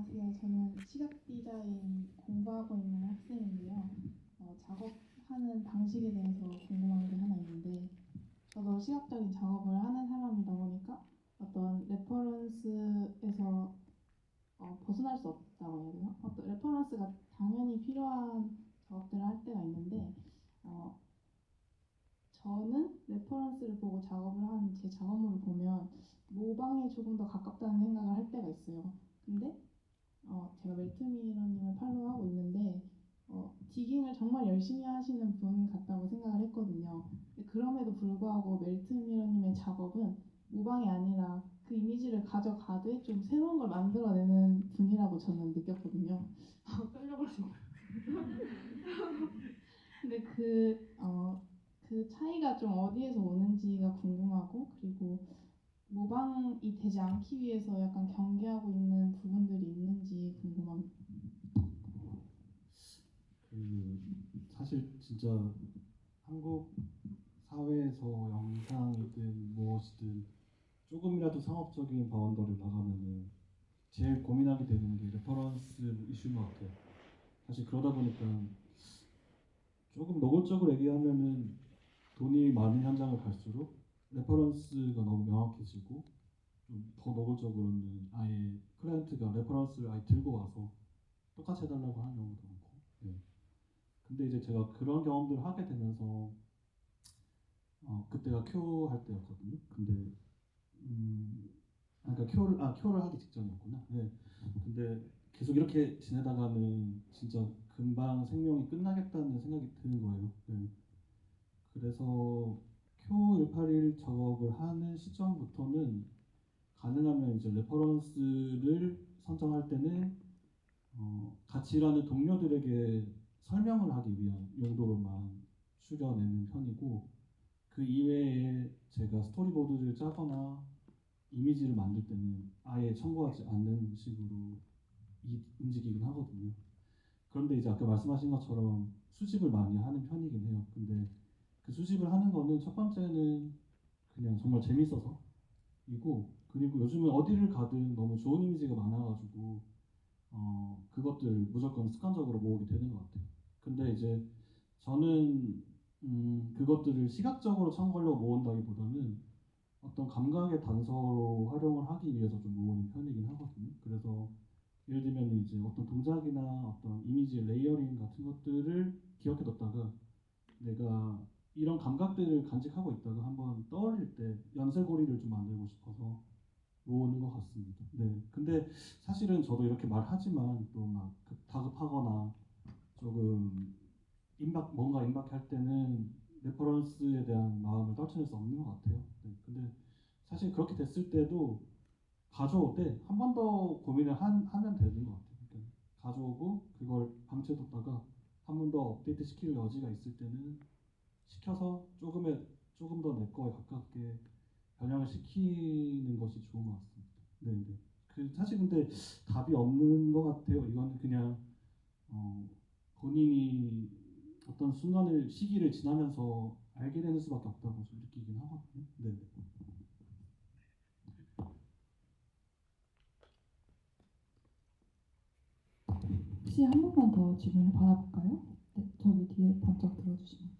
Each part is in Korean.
안녕하세요. 저는 시각 디자인 공부하고 있는 학생인데요. 작업하는 방식에 대해서 궁금한 게 하나 있는데, 저도 시각적인 작업을 하는 사람이다 보니까 어떤 레퍼런스에서 벗어날 수 없다고 해야 되나? 어떤 레퍼런스가 당연히 필요한 작업들을 할 때가 있는데, 어, 저는 레퍼런스를 보고 작업을 한 제 작업물을 보면 모방에 조금 더 가깝다는 생각을 할 때가 있어요. 근데 제가 멜트미러님을 팔로우하고 있는데 디깅을 정말 열심히 하시는 분 같다고 생각을 했거든요. 근데 그럼에도 불구하고 멜트미러님의 작업은 모방이 아니라 그 이미지를 가져가되 좀 새로운 걸 만들어내는 분이라고 저는 느꼈거든요. 떨려가지고. 근데 그 차이가 좀 어디에서 오는지가 궁금하고, 그리고 모방이 되지 않기 위해서 약간 경계하고 있는 부분들이 있는지 궁금합니다. 사실 진짜 한국 사회에서 영상이든 무엇이든 조금이라도 상업적인 바운더리를 나가면은 제일 고민하게 되는 게 레퍼런스 이슈인 것 같아요. 사실 그러다 보니까 조금 노골적으로 얘기하면은 돈이 많은 현장을 갈수록 레퍼런스가 너무 명확해지고, 좀 더 노골적으로는 아예 클라이언트가 레퍼런스를 아예 들고 와서 똑같이 해달라고 하는 경우도 많고. 네. 근데 이제 제가 그런 경험들을 하게 되면서 그때가 큐 할 때였거든요. 근데 그러니까 큐를 하기 직전이었구나. 네. 근데 계속 이렇게 지내다가는 진짜 금방 생명이 끝나겠다는 생각이 드는 거예요. 네. 그래서 Q181 작업을 하는 시점부터는 가능하면 이제 레퍼런스를 선정할 때는 같이 일하는 동료들에게 설명을 하기 위한 용도로만 추려내는 편이고, 그 이외에 제가 스토리보드를 짜거나 이미지를 만들 때는 아예 첨부하지 않는 식으로 움직이긴 하거든요. 그런데 이제 아까 말씀하신 것처럼 수집을 많이 하는 편이긴 해요. 근데 그 수집을 하는 거는 첫 번째는 그냥 정말 재밌어서 이고, 그리고 요즘은 어디를 가든 너무 좋은 이미지가 많아가지고 그것들 무조건 습관적으로 모으게 되는 것 같아요. 근데 이제 저는 그것들을 시각적으로 참고하려고 모은다기보다는 어떤 감각의 단서로 활용을 하기 위해서 좀 모으는 편이긴 하거든요. 그래서 예를 들면 이제 어떤 동작이나 어떤 이미지 레이어링 같은 것들을 기억해뒀다가 내가 이런 감각들을 간직하고 있다가 한번 떠올릴 때 연쇄고리를 좀 만들고 싶어서 모으는 것 같습니다. 네. 근데 사실은 저도 이렇게 말하지만 또 막 다급하거나 조금 뭔가 임박할 때는 레퍼런스에 대한 마음을 떨쳐낼 수 없는 것 같아요. 네. 근데 사실 그렇게 됐을 때도 가져올 때 한 번 더 고민을 하면 되는 것 같아요. 그러니까 가져오고 그걸 방치해뒀다가 한 번 더 업데이트 시킬 여지가 있을 때는 시켜서 조금 더 내 거에 가깝게 변형을 시키는 것이 좋은 것 같습니다. 네네. 사실 근데 답이 없는 것 같아요. 이거는 그냥 어, 본인이 어떤 시기를 지나면서 알게 되는 수밖에 없다고 좀 느끼긴 하거든요. 네네. 혹시 한 번만 더 질문을 받아볼까요? 네, 저기 뒤에 번쩍 들어주시면.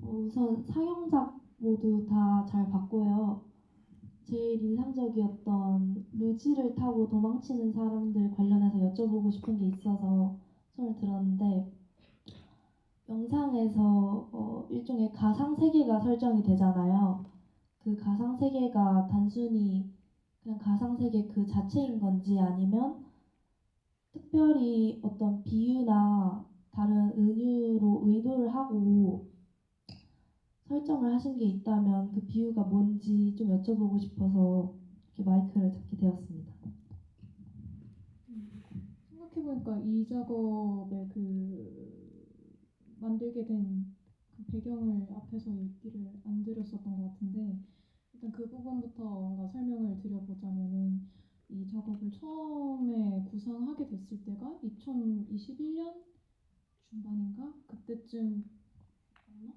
우선 상영작 모두 다 잘 봤고요. 제일 인상적이었던 루지를 타고 도망치는 사람들 관련해서 여쭤보고 싶은 게 있어서 손을 들었는데, 영상에서 일종의 가상 세계가 설정이 되잖아요. 그 가상 세계가 단순히 그냥 가상 세계 그 자체인 건지, 아니면 특별히 어떤 비유나 다른 은유로 의도를 하고 설정을 하신 게 있다면 그 비유가 뭔지 좀 여쭤보고 싶어서 이렇게 마이크를 잡게 되었습니다. 생각해보니까 이 작업에 만들게 된 그 배경을 앞에서 얘기를 안 드렸었던 것 같은데, 일단 그 부분부터 뭔가 설명을 드려보자면은, 이 작업을 처음에 구상하게 됐을 때가 2021년 중반인가? 그때쯤 맞나?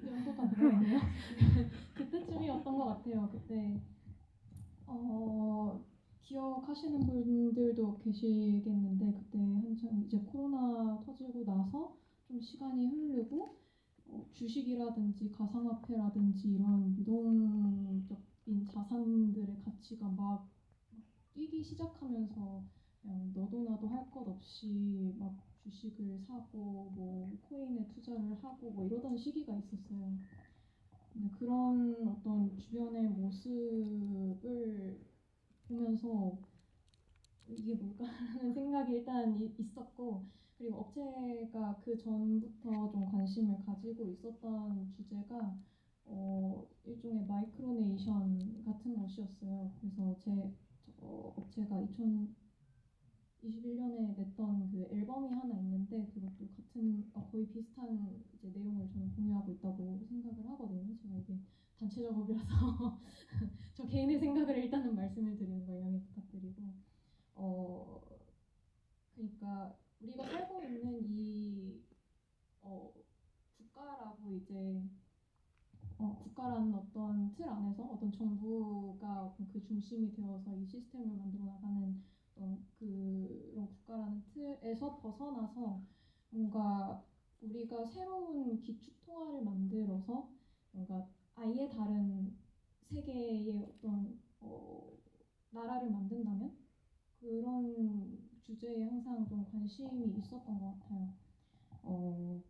연도가 들어있네요. 그때쯤이었던 것 같아요. 그때 기억하시는 분들도 계시겠는데 그때 한창 이제 코로나 터지고 나서 좀 시간이 흐르고 주식이라든지 가상화폐라든지 이런 유동적인 자산들의 가치가 막 뛰기 시작하면서 그냥 너도 나도 할 것 없이 막 주식을 사고 뭐 코인에 투자를 하고 뭐 이러던 시기가 있었어요. 근데 그런 어떤 주변의 모습을 보면서 이게 뭘까 하는 생각이 일단 있었고, 그리고 업체가 그 전부터 좀 관심을 가지고 있었던 주제가 일종의 마이크로네이션 같은 것이었어요. 그래서 업체가 2021년에 냈던 그 앨범이 하나 있는데 그것도 같은 거의 비슷한 이제 내용을 저는 공유하고 있다고 생각을 하거든요. 제가 이게 단체 작업이라서 저 개인의 생각을 일단은 말씀을 드리는 거 양해 부탁드리고, 그러니까 우리가 살고 있는 이 국가라고 이제 국가라는 어떤 틀 안에서 어떤 정부가 어떤 그 중심이 되어서 이 시스템을 만들어 나가는 어떤 그런 국가라는 틀에서 벗어나서 뭔가 우리가 새로운 기축 통화를 만들어서 뭔가 아예 다른 세계의 어떤 나라를 만든다면 그런 주제에 항상 좀 관심이 있었던 것 같아요.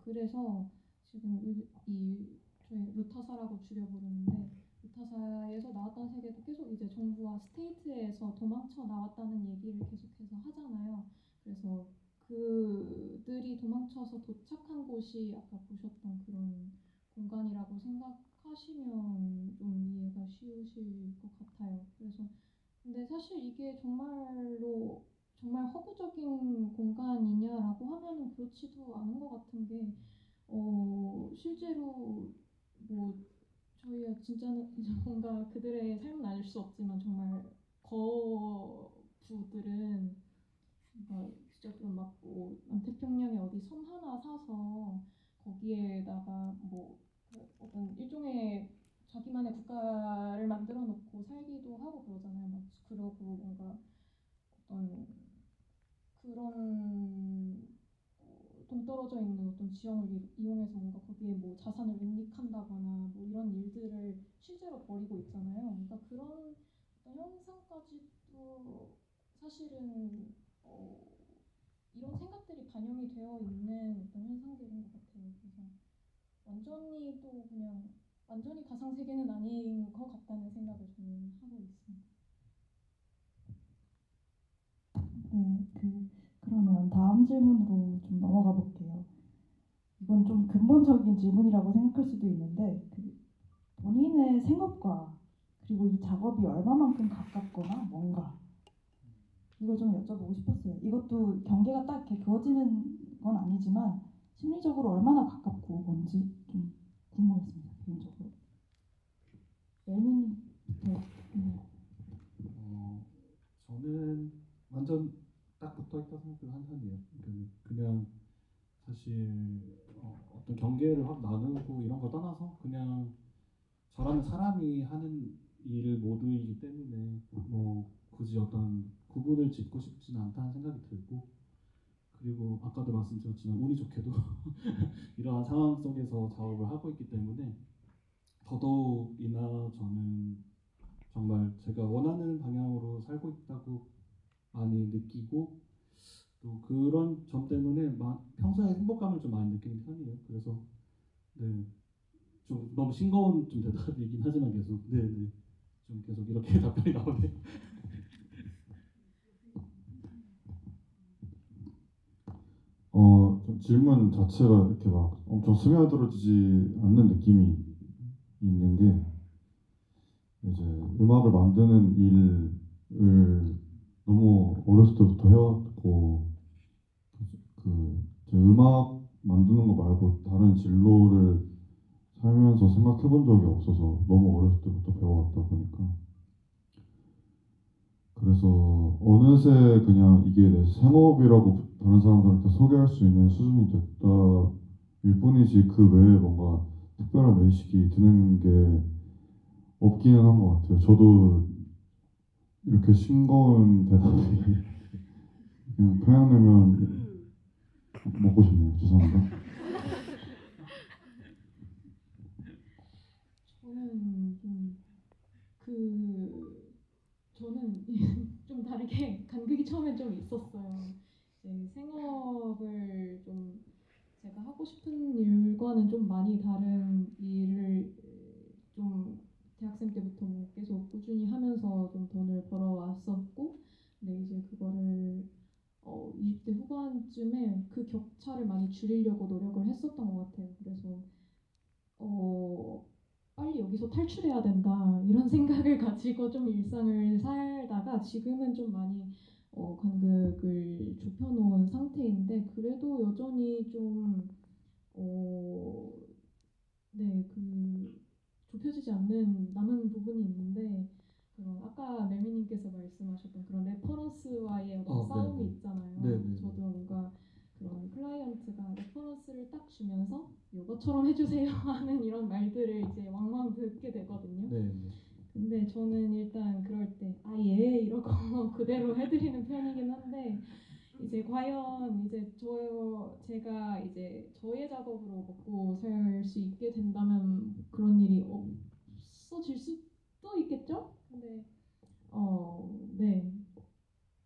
그래서 지금 저희 루타사라고 줄여 부르는데 루타사에서 나왔던 세계도 계속 이제 정부와 스테이트에서 도망쳐 나왔다는 얘기를 계속해서 하잖아요. 그래서 그들이 도망쳐서 도착한 곳이 아까 보셨던 그런 공간이라고 생각하시면 좀 이해가 쉬우실 것 같아요. 그래서 근데 사실 이게 정말 허구적인 공간이냐라고 하면은 그렇지도 않은 것 같은 게 실제로 뭐 저희가 진짜는 뭔가 그들의 삶은 알 수 없지만 정말 거부들은 뭔가 진짜 막뭐 남태평양에 어디 섬 하나 사서 거기에다가 뭐 어떤 일종의 자기만의 국가를 만들어 놓고 살기도 하고 그러잖아요. 막 그러고 뭔가 어떤 그런 동떨어져 있는 어떤 지형을 이용해서 뭔가 거기에 뭐 자산을 은닉한다거나 뭐 이런 일들을 실제로 벌이고 있잖아요. 그러니까 그런 어떤 현상까지도 사실은 이런 생각들이 반영이 되어 있는 어떤 현상들인 것 같아요. 그래서 완전히 가상 세계는 아닌 것 같다는 생각을 저는 하고 있습니다. 네, 그러면 다음 질문으로 좀 넘어가 볼게요. 이건 좀 근본적인 질문이라고 생각할 수도 있는데 본인의 생업과 그리고 이 작업이 얼마만큼 가깝거나 뭔가 이걸 좀 여쭤보고 싶었어요. 이것도 경계가 딱 이렇게 그어지는 건 아니지만 심리적으로 얼마나 가깝고 뭔지 좀 궁금했습니다. 개인적으로. 멜민님부터. 저는 완전 딱 붙어 있다 생각을 한 편이에요. 그냥 사실 어떤 경계를 확 나누고 이런 걸 떠나서 그냥 저라는 사람이 하는 일 모두이기 때문에 뭐 굳이 어떤 구분을 짓고 싶지는 않다는 생각이 들고, 그리고 아까도 말씀드렸지만 운이 좋게도 이러한 상황 속에서 작업을 하고 있기 때문에 더더욱이나 저는 정말 제가 원하는 방향으로 살고 있다고 많이 느끼고, 또 그런 점 때문에 평소에 행복감을 좀 많이 느끼는 편이에요. 그래서 네, 좀 너무 싱거운 좀 대답이긴 하지만 계속 좀 계속 이렇게 답변이 나오네요. 좀 질문 자체가 이렇게 막 엄청 스며들어지지 않는 느낌이 있는 게, 이제 음악을 만드는 일을 너무 어렸을 때부터 해왔고, 제 음악 만드는 거 말고 다른 진로를 살면서 생각해 본 적이 없어서 너무 어렸을 때부터 배워왔다 보니까, 그래서 어느새 그냥 이게 내 생업이라고 다른 사람들한테 소개할 수 있는 수준이 됐다 일 뿐이지 그 외에 뭔가 특별한 의식이 드는 게 없기는 한 것 같아요. 저도 이렇게 싱거운 대답이 그냥 평양냉면 먹고 싶네요. 죄송합니다. 저는 저는 좀 다르게 간극이 처음엔 좀 있었어요. 이제 생업을 좀 제가 하고 싶은 일과는 좀 많이 다른 일을 좀 대학생 때부터 뭐 계속 꾸준히 하면서 좀 돈을 벌어왔었고, 근데 이제 그거를 20대 후반쯤에 그 격차를 많이 줄이려고 노력을 했었던 것 같아요. 그래서 빨리 여기서 탈출해야 된다 이런 생각을 가지고 좀 일상을 살다가 지금은 좀 많이 간극을 좁혀놓은 상태인데 그래도 여전히 좀 네, 좁혀지지 않는 남은 부분이 있는데 그런 아까 멜미님께서 말씀하셨던 그런 레퍼런스와의 어떤 싸움이 네네. 있잖아요. 네네. 저도 뭔가 그런 클라이언트가 레퍼런스를 딱 주면서 이것처럼 해주세요 하는 이런 말들을 이제 왕왕 듣게 되거든요. 네. 근데 저는 일단 그럴 때 아 예 이러고 그대로 해드리는 편이긴 한데 이제 과연 이제 제가 이제 저의 작업으로 먹고 살 수 있게 된다면 그런 일이 없어질 수도 있겠죠? 근데 네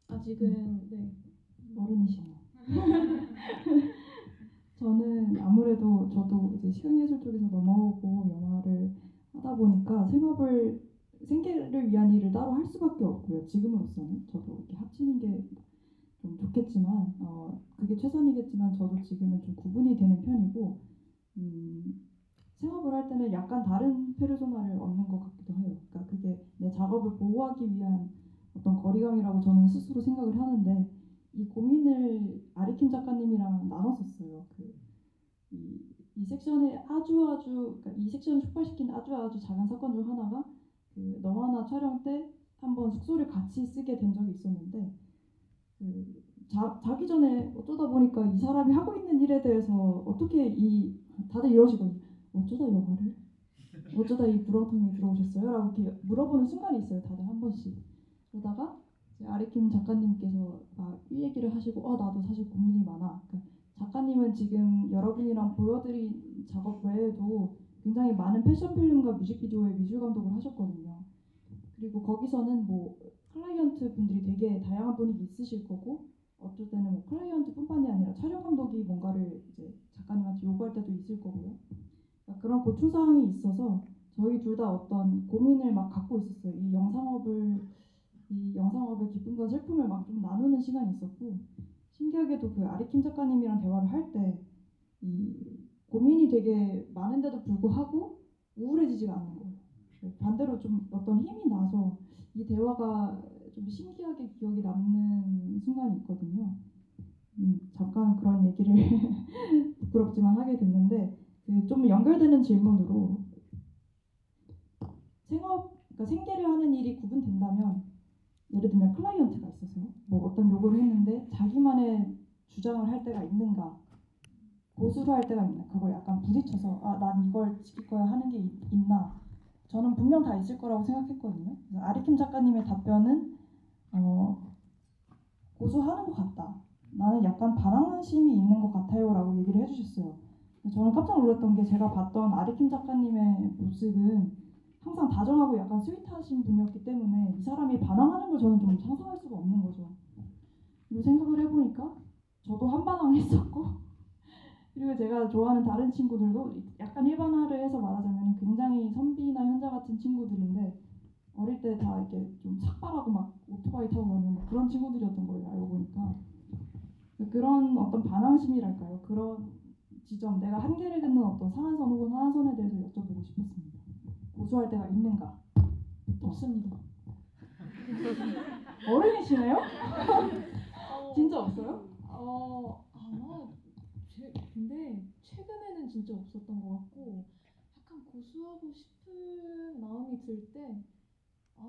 아직은 네 어른이시네요. 저는 아무래도 저도 이제 시각예술 쪽에서 넘어오고 영화를 하다 보니까 생계를 위한 일을 따로 할 수밖에 없고요. 지금으로서는 저도 이렇게 합치는 게 좀 좋겠지만 그게 최선이겠지만 저도 지금은 좀 구분이 되는 편이고 생업을 할 때는 약간 다른 페르소나를 얻는 것 같기도 해요. 그러니까 그게 내 작업을 보호하기 위한 어떤 거리감이라고 저는 스스로 생각을 하는데 이 고민을 아리킴 작가님이랑 나눴었어요. 이 섹션에 그러니까 이 섹션을 촉발시킨 아주 작은 사건 중 하나가 그 너와나 촬영 때 한번 숙소를 같이 쓰게 된 적이 있었는데 자기 전에 어쩌다 보니까 이 사람이 하고 있는 일에 대해서 다들 이러시거든요. 어쩌다 영화를? 어쩌다 이 구렁텅이에 들어오셨어요? 라고 이렇게 물어보는 순간이 있어요. 다들 한 번씩. 그러다가 이제 아리킴 작가님께서 이 얘기를 하시고 나도 사실 고민이 많아. 그러니까 작가님은 지금 여러분이랑 보여드린 작업 외에도 굉장히 많은 패션 필름과 뮤직비디오의 미술 감독을 하셨거든요. 그리고 거기서는 뭐 클라이언트 분들이 되게 다양한 분이 있으실 거고 어쩔 때는 뭐 클라이언트뿐만이 아니라 촬영 감독이 뭔가를 이제 작가님한테 요구할 때도 있을 거고요. 그러니까 그런 고충사항이 있어서 저희 둘 다 어떤 고민을 막 갖고 있었어요. 이 영상업의 기쁨과 슬픔을 막 좀 나누는 시간이 있었고 신기하게도 그 아리킴 작가님이랑 대화를 할 때 이 고민이 되게 많은데도 불구하고 우울해지지가 않는 거예요. 반대로 좀 어떤 힘이 나서 이 대화가 좀 신기하게 기억이 남는 순간이 있거든요. 잠깐 그런 얘기를 부끄럽지만 하게 됐는데 좀 연결되는 질문으로 그러니까 생계를 하는 일이 구분된다면 예를 들면 클라이언트가 있어서 뭐 어떤 요구를 했는데 자기만의 주장을 할 때가 있는가 고수를 할 때가 있나 그걸 약간 부딪혀서 난 이걸 지킬 거야 하는 게 있나 저는 분명 다 있을 거라고 생각했거든요. 그래서 아리킴 작가님의 답변은 고수하는 것 같다. 나는 약간 반항심이 있는 것 같아요 라고 얘기를 해주셨어요. 저는 깜짝 놀랐던 게 제가 봤던 아리킴 작가님의 모습은 항상 다정하고 약간 스윗하신 분이었기 때문에 이 사람이 반항하는 걸 저는 좀 상상할 수가 없는 거죠. 그리고 생각을 해보니까 저도 한반항을 했었고 그리고 제가 좋아하는 다른 친구들도 약간 일반화를 해서 말하자면 굉장히 선비나 현자 같은 친구들인데 어릴 때 다 이렇게 좀 삭발하고 막 오토바이 타고 다니는 그런 친구들이었던 거예요. 알고 보니까 그런 어떤 반항심이랄까요. 그런 지점 내가 한계를 긋는 어떤 상한선 혹은 하한선에 대해서 여쭤보고 싶었습니다. 고수할 때가 있는가? 없습니다. 어른이시네요? 진짜 없어요? 아마 근데 최근에는 진짜 없었던 것 같고 약간 고수하고 싶은 마음이 들 때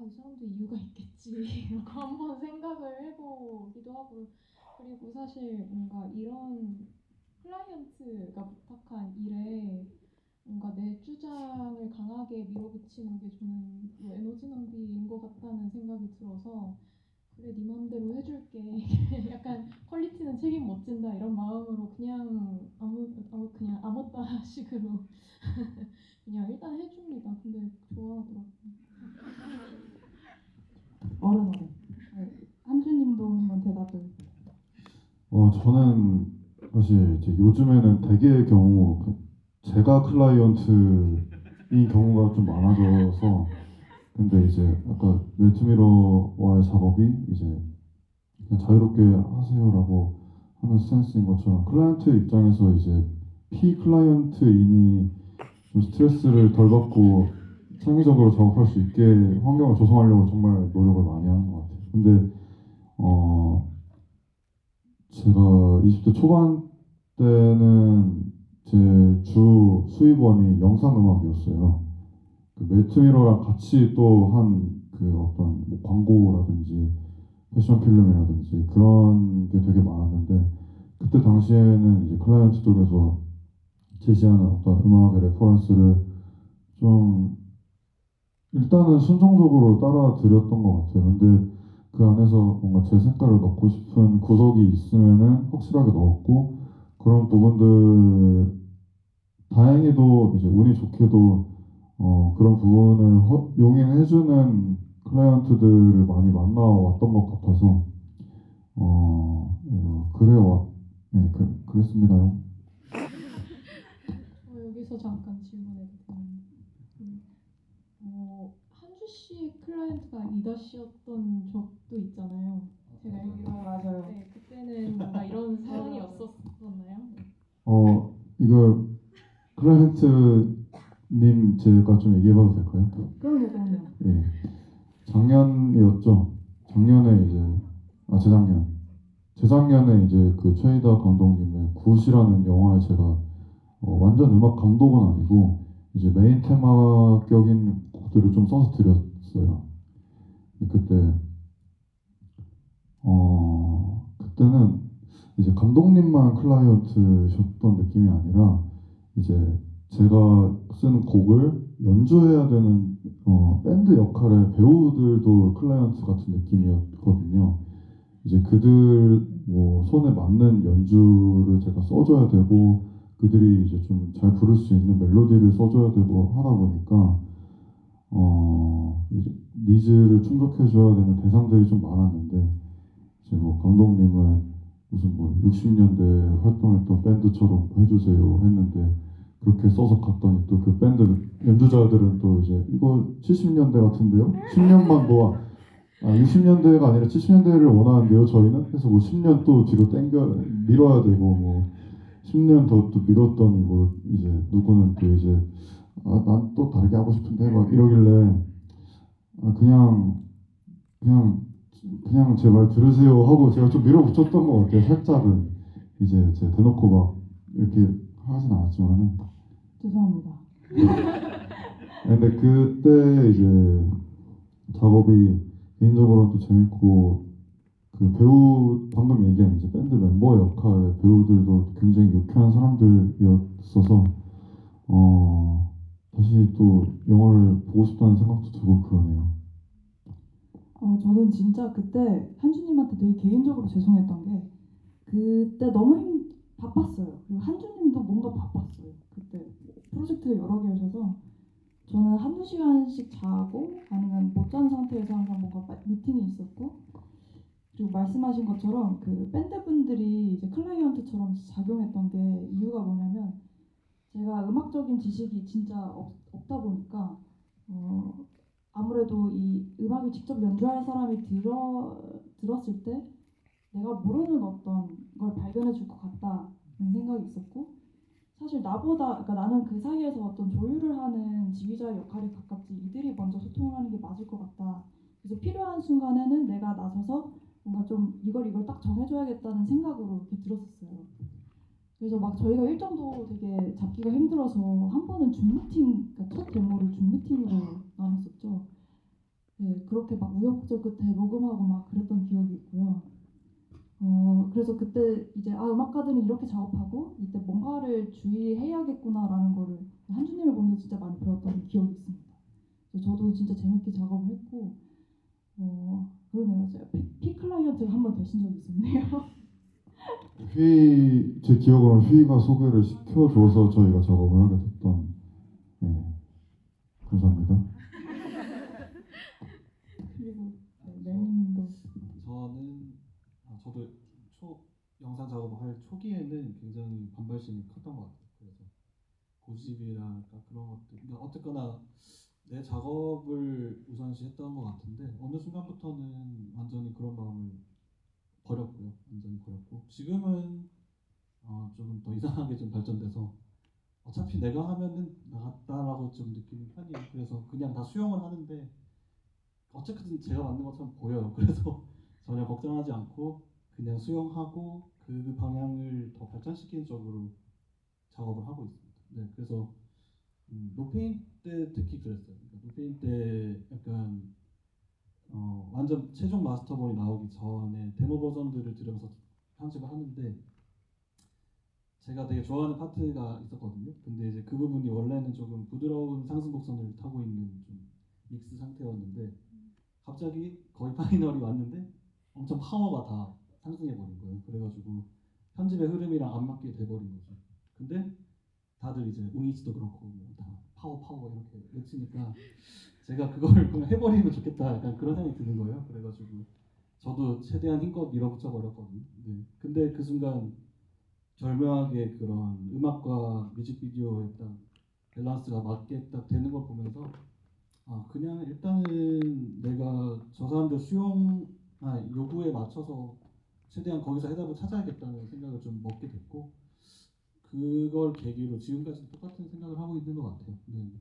이 사람도 이유가 있겠지 이렇게 한번 생각을 해보기도 하고 그리고 사실 뭔가 이런 클라이언트가 부탁한 일에 뭔가 내 주장을 강하게 밀어붙이는 게 저는 뭐 에너지 낭비인 것 같다는 생각이 들어서 그래 네 맘대로 해줄게 약간 퀄리티는 책임 못 진다 이런 마음으로 그냥 그냥 아무따 식으로 그냥 일단 해줍니다. 근데 좋아하더라고요. 어른. 네. 한주님도 한번 대답을. 저는 사실 이제 요즘에는 대개의 경우 제가 클라이언트인 경우가 좀 많아져서 근데 이제 아까 웰트미러와의 작업이 이제 그냥 자유롭게 하세요라고 하는 스탠스인 것처럼 클라이언트 입장에서 이제 피클라이언트인이 좀 스트레스를 덜 받고 창의적으로 작업할 수 있게 환경을 조성하려고 정말 노력을 많이 하는 것 같아요. 근데 제가 20대 초반 때는 제 주 수입원이 영상음악이었어요. 그 멜트미러랑 같이 또 한 그 어떤 뭐 광고라든지 패션 필름이라든지 그런 게 되게 많았는데 그때 당시에는 이제 클라이언트 쪽에서 제시하는 어떤 음악의 레퍼런스를 좀 일단은 순종적으로 따라 드렸던 것 같아요. 근데 그 안에서 뭔가 제 색깔을 넣고 싶은 구석이 있으면은 확실하게 넣었고 그런 부분들 다행히도 이제 운이 좋게도 그런 부분을 용인해주는 클라이언트들을 많이 만나왔던 것 같아서 네, 그랬습니다요. 여기서 잠깐 질문해도 되나요? 한주 씨 클라이언트가 이다 씨였던 적도 있잖아요. 제가 알기로. 맞아요. 네, 그때는 뭔가 이런 상황이 없었나요? 이거 클라이언트님 제가 좀 얘기해봐도 될까요? 그럼요. 예, 작년이었죠. 작년에 이제 재작년에 이제 그 최이다 감독님의 굿이라는 영화에 제가 완전 음악 감독은 아니고 이제 메인 테마격인 곡들을 좀 써서 드렸어요. 그때는 이제 감독님만 클라이언트셨던 느낌이 아니라 이제 제가 쓴 곡을 연주해야 되는 밴드 역할의 배우들도 클라이언트 같은 느낌이었거든요. 이제 그들 뭐 손에 맞는 연주를 제가 써줘야 되고 그들이 이제 좀 잘 부를 수 있는 멜로디를 써줘야 되고 하다 보니까 이제 니즈를 충족해줘야 되는 대상들이 좀 많았는데 이제 뭐 감독님은 무슨 뭐 60년대 활동했던 밴드처럼 해주세요 했는데 그렇게 써서 갔더니 또 그 밴드 연주자들은 또 이제 이거 70년대 같은데요? 10년만 뭐 60년대가 아니라 70년대를 원하는데요 저희는? 해서 뭐 10년 또 뒤로 밀어야 되고 뭐 10년 더 또 밀었더니 뭐 이제 누구는 또 이제 난 또 다르게 하고 싶은데 막 이러길래 그냥 제 말 들으세요 하고 제가 좀 밀어붙였던 것 같아요. 살짝은 이제 제 대놓고 막 이렇게 하진 않았지만은 죄송합니다. 근데 그때 이제 작업이 개인적으로는 또 재밌고 그 배우 방금 얘기한 이제 밴드 멤버 역할의 배우들도 굉장히 유쾌한 사람들이었어서 다시 또 영화를 보고 싶다는 생각도 들고 그러네요. 저는 진짜 그때 한주님한테 되게 개인적으로 죄송했던 게 그때 너무 바빴어요. 그리고 한주님도 뭔가 바빴어요. 그때 프로젝트가 여러 개여셔서 저는 한두 시간씩 자고 아니면 못 잔 상태에서 항상 뭔가 미팅이 있었고 그리고 말씀하신 것처럼 그 밴드분들이 이제 클라이언트처럼 작용했던 게 이유가 뭐냐면 제가 음악적인 지식이 진짜 없다 보니까 아무래도 이 음악을 직접 연주할 사람이 들었을 때 내가 모르는 어떤 걸 발견해 줄 것 같다는 생각이 있었고 사실 나보다 그러니까 나는 그 사이에서 어떤 조율을 하는 지휘자의 역할에 가깝지 이들이 먼저 소통을 하는 게 맞을 것 같다. 그래서 필요한 순간에는 내가 나서서 뭔가 좀 이걸 딱 정해줘야겠다는 생각으로 이렇게 들었었어요. 그래서 막 저희가 일정도 되게 잡기가 힘들어서 한 번은 줌 미팅, 그러니까 첫 데모를 줌 미팅으로 나눴었죠. 네, 그렇게 막 우여곡절 끝에 녹음하고 막 그랬던 기억이 있고요. 그래서 그때 이제 음악가들은 이렇게 작업하고 이때 뭔가를 주의해야겠구나라는 거를 한준님을 보면서 진짜 많이 배웠던 기억이 있습니다. 그래서 저도 진짜 재밌게 작업을 했고 그러네요. 제가 피클라이언트가 한 번 되신 적이 있었네요. 제 기억으로는 휘가 소개를 시켜줘서 저희가 작업을 하게 됐던. 네, 감사합니다. 그리고 멜리님도 저도 영상 작업을 할 초기에는 굉장히 반발심이 컸던 것 같아요. 그래서 고집이랑 그런 것들, 그러니까 어쨌거나 내 작업을 우선시했던 것 같은데 어느 순간부터는 완전히 그런 마음을 버렸고요. 완전히 버렸고 지금은 조금 더 이상하게 좀 발전돼서 어차피 내가 하면은 나갔다라고 좀 느끼는 편이에요. 그래서 그냥 다 수용을 하는데 어쨌든 제가 만든 것처럼 보여요. 그래서 전혀 걱정하지 않고 그냥 수용하고 그 방향을 더 발전시키는 쪽으로 작업을 하고 있습니다. 네, 그래서 노페인 때 특히 그랬어요. 그러니까 노페인 때 약간 완전 최종 마스터본이 나오기 전에 데모 버전들을 들으면서 편집을 하는데 제가 되게 좋아하는 파트가 있었거든요. 근데 이제 그 부분이 원래는 조금 부드러운 상승 곡선을 타고 있는 좀 믹스 상태였는데 갑자기 거의 파이널이 왔는데 엄청 파워가 다 상승해 버린 거예요. 그래가지고 편집의 흐름이랑 안 맞게 돼버린 거죠. 근데 다들 이제 웅이지도 그렇고 뭐다 파워 이렇게 외치니까 제가 그걸 그냥 해버리면 좋겠다 약간 그런 생각이 드는 거예요. 그래가지고 저도 최대한 힘껏 밀어붙여 버렸거든요. 네. 근데 그 순간 절묘하게 그런 음악과 뮤직비디오의 딱 밸런스가 맞게 딱 되는 걸 보면서 그냥 일단은 내가 저 사람들 요구에 맞춰서 최대한 거기서 해답을 찾아야겠다는 생각을 좀 먹게 됐고 그걸 계기로 지금까지 똑같은 생각을 하고 있는 것 같아요. 네.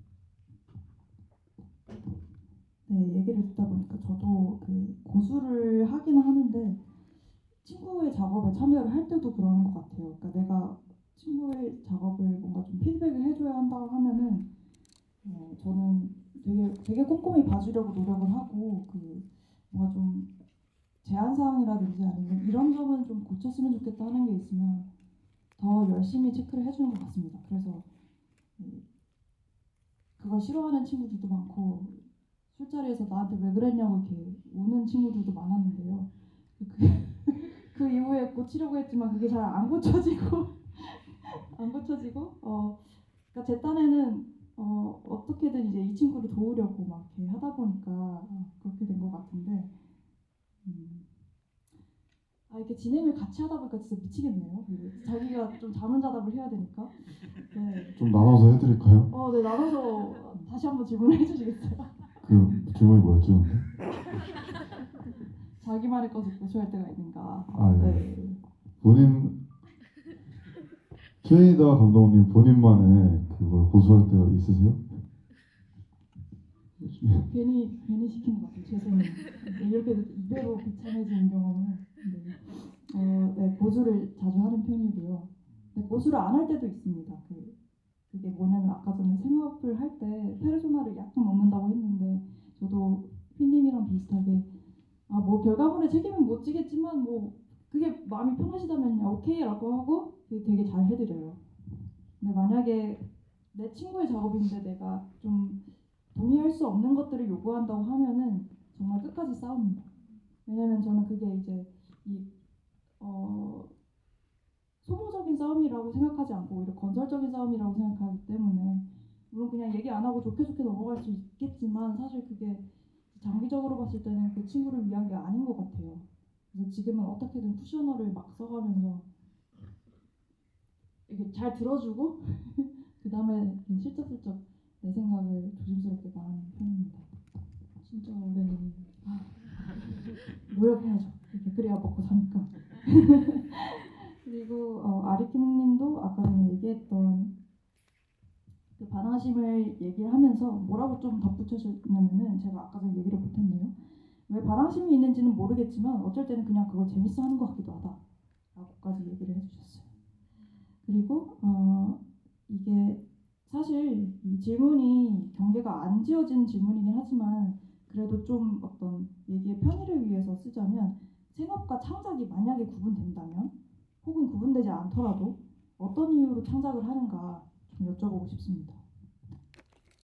네, 얘기를 듣다 보니까 저도 그 고수를 하기는 하는데 친구의 작업에 참여를 할 때도 그러는 것 같아요. 그러니까 내가 친구의 작업을 뭔가 좀 피드백을 해줘야 한다고 하면은 저는 되게 꼼꼼히 봐주려고 노력을 하고 뭔가 좀 제한 사항이라든지 아니면 이런 점은 좀 고쳤으면 좋겠다 하는 게 있으면 더 열심히 체크를 해주는 것 같습니다. 그래서 그걸 싫어하는 친구들도 많고 술자리에서 나한테 왜 그랬냐고 이렇게 우는 친구들도 많았는데요. 그 이후에 고치려고 했지만 그게 잘 안 고쳐지고 그러니까 제 딴에는 어떻게든 이제 이 친구를 도우려고 막 이렇게 하다 보니까 그렇게 된 것 같은데 이렇게 진행을 같이 하다 보니까 진짜 미치겠네요. 자기가 좀 자문자답을 해야 되니까. 네. 좀 나눠서 해드릴까요? 네, 나눠서 다시 한번 질문을 해주시겠어요? 그 질문이 뭐였죠? 근데? 자기만의 것을 고수할 때가 있는가? 예. 네. 본인 최이다 감독님 본인만의 그걸 고수할 때가 있으세요? 괜히 시킨 것 같아요. 죄송해요. 이렇게 이대로 비참해지는 경험을. 네, 고수를 자주 하는 편이고요. 네, 고수를 안 할 때도 있습니다. 그게 뭐냐면 아까 전에 생업을 할 때 페르소나를 약간 넣는다고 했는데 저도 휘님이랑 비슷하게 뭐 결과물에 책임은 못 지겠지만 뭐 그게 마음이 편하시다면 오케이라고 하고 되게 잘 해드려요. 근데 만약에 내 친구의 작업인데 내가 좀 동의할 수 없는 것들을 요구한다고 하면은 정말 끝까지 싸웁니다. 왜냐면 저는 그게 이제 소모적인 싸움이라고 생각하지 않고 오히려 건설적인 싸움이라고 생각하기 때문에 물론 그냥 얘기 안 하고 좋게 넘어갈 수 있겠지만 사실 그게 장기적으로 봤을 때는 그 친구를 위한 게 아닌 것 같아요. 그래서 지금은 어떻게든 쿠셔너를 막 써가면서 이게 잘 들어주고 그 다음에 슬쩍슬쩍 내 생각을 조심스럽게 말하는 편입니다. 진짜 원래는 노력해야죠. 이렇게 그래야 먹고 사니까. 그리고 아리킴님도 아까 전에 얘기했던 그 반항심을 얘기를 하면서 뭐라고 좀 덧붙여주냐면은 제가 아까 전에 얘기를 못했네요. 왜 반항심이 있는지는 모르겠지만 어쩔 때는 그냥 그걸 재밌어 하는 것 같기도 하다 라고까지 얘기를 해주셨어요. 그리고 이게 사실 이 질문이 경계가 안 지어진 질문이긴 하지만 그래도 좀 어떤 얘기의 편의를 위해서 쓰자면 생업과 창작이 만약에 구분된다면 혹은 구분되지 않더라도 어떤 이유로 창작을 하는가 좀 여쭤보고 싶습니다.